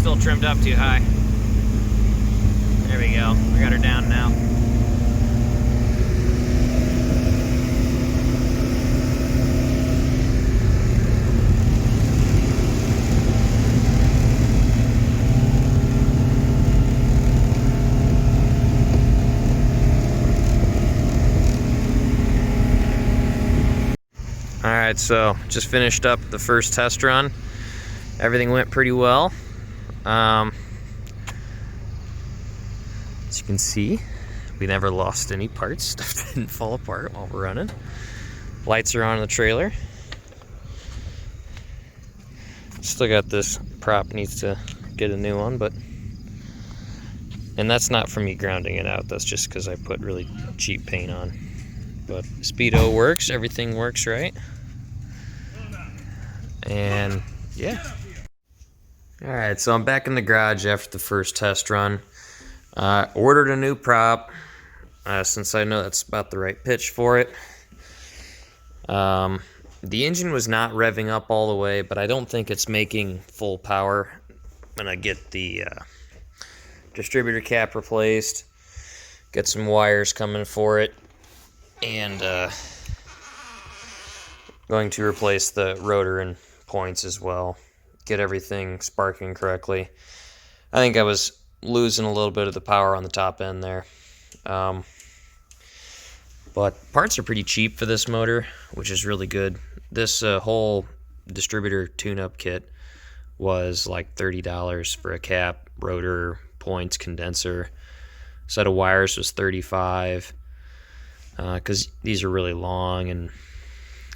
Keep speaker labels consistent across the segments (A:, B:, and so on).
A: still trimmed up too high. There we go. We got her down now. Alright, so just finished up the first test run. Everything went pretty well. As you can see, we never lost any parts. Stuff didn't fall apart while we're running. Lights are on the trailer. Still got this prop, needs to get a new one, and that's not from me grounding it out. That's just because I put really cheap paint on. But Speedo works, everything works right. And yeah. Alright, so I'm back in the garage after the first test run. Ordered a new prop, since I know that's about the right pitch for it. The engine was not revving up all the way, but I don't think it's making full power. I'm gonna get the distributor cap replaced, get some wires coming for it, and going to replace the rotor and points as well. Get everything sparking correctly. I think I was losing a little bit of the power on the top end there. But parts are pretty cheap for this motor, which is really good. This whole distributor tune-up kit was like $30 for a cap, rotor, points, condenser. Set of wires was $35, because these are really long and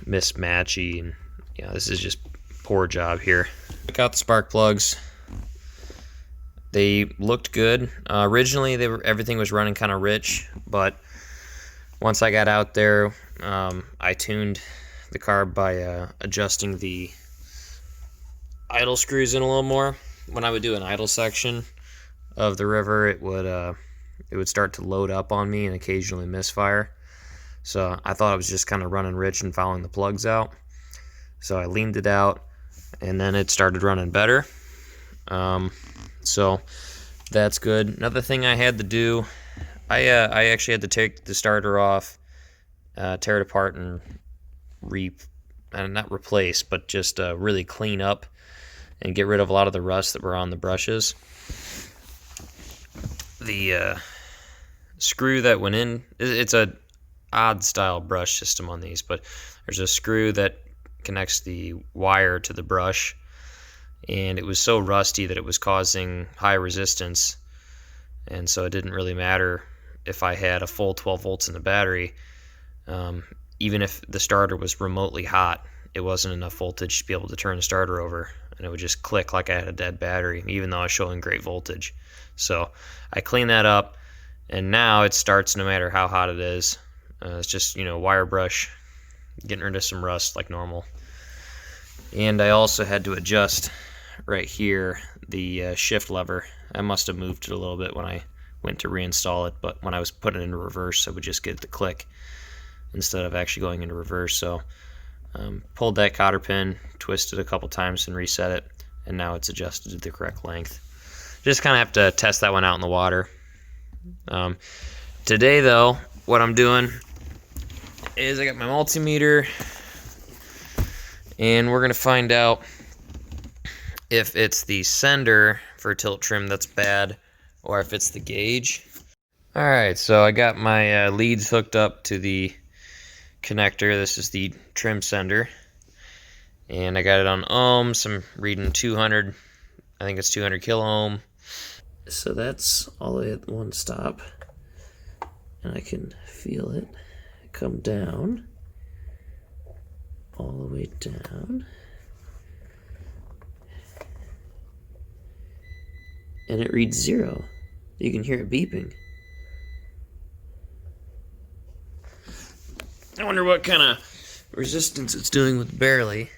A: mismatchy, and yeah, this is just poor job here. Took out the spark plugs. They looked good. Originally, everything was running kind of rich, but once I got out there, I tuned the carb by adjusting the idle screws in a little more. When I would do an idle section of the river, it would start to load up on me and occasionally misfire. So I thought I was just kind of running rich and fouling the plugs out. So I leaned it out, and then it started running better. So that's good. Another thing I had to do, I actually had to take the starter off, tear it apart, and not replace, but just really clean up and get rid of a lot of the rust that were on the brushes. The screw that went in, it's a odd style brush system on these, but there's a screw that connects the wire to the brush, and it was so rusty that it was causing high resistance, and so it didn't really matter if I had a full 12 volts in the battery. Even if the starter was remotely hot, it wasn't enough voltage to be able to turn the starter over, and it would just click like I had a dead battery, even though I was showing great voltage. So I cleaned that up, and now it starts no matter how hot it is. It's just, wire brush, getting rid of some rust like normal. And I also had to adjust right here the shift lever. I must have moved it a little bit when I went to reinstall it, but when I was putting it into reverse, I would just get it to click instead of actually going into reverse. So pulled that cotter pin, twisted a couple times and reset it, and now it's adjusted to the correct length. Just kind of have to test that one out in the water. Today though, what I'm doing is I got my multimeter, and we're gonna find out if it's the sender for tilt trim that's bad or if it's the gauge. Alright, so I got my leads hooked up to the connector. This is the trim sender, and I got it on ohms. I'm reading 200, I think it's 200 kilo ohm. So that's all the way at one stop, and I can feel it come down, all the way down, and it reads 0. You can hear it beeping. I wonder what kind of resistance it's doing with barely.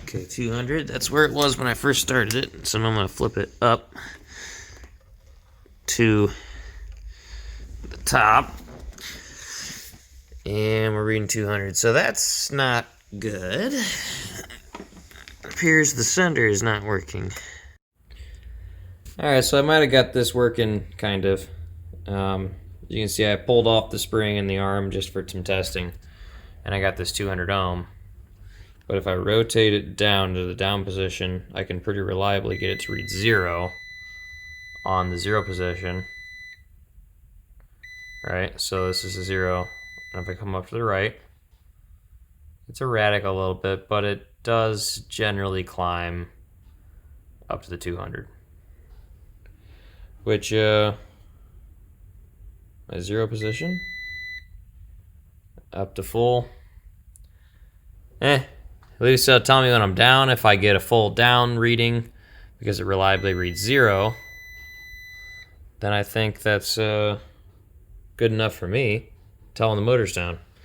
A: Okay, 200, that's where it was when I first started it, so now I'm going to flip it up to the top, and we're reading 200, so that's not good. It appears the sender is not working. Alright, so I might have got this working, kind of. As you can see, I pulled off the spring in the arm just for some testing, and I got this 200 ohm. But if I rotate it down to the down position, I can pretty reliably get it to read 0 on the 0 position. Right, so this is a 0. And if I come up to the right, it's erratic a little bit, but it does generally climb up to the 200. Which, my 0 position, up to full. At least tell me when I'm down. If I get a full down reading, because it reliably reads 0, then I think that's good enough for me, telling the motor's down.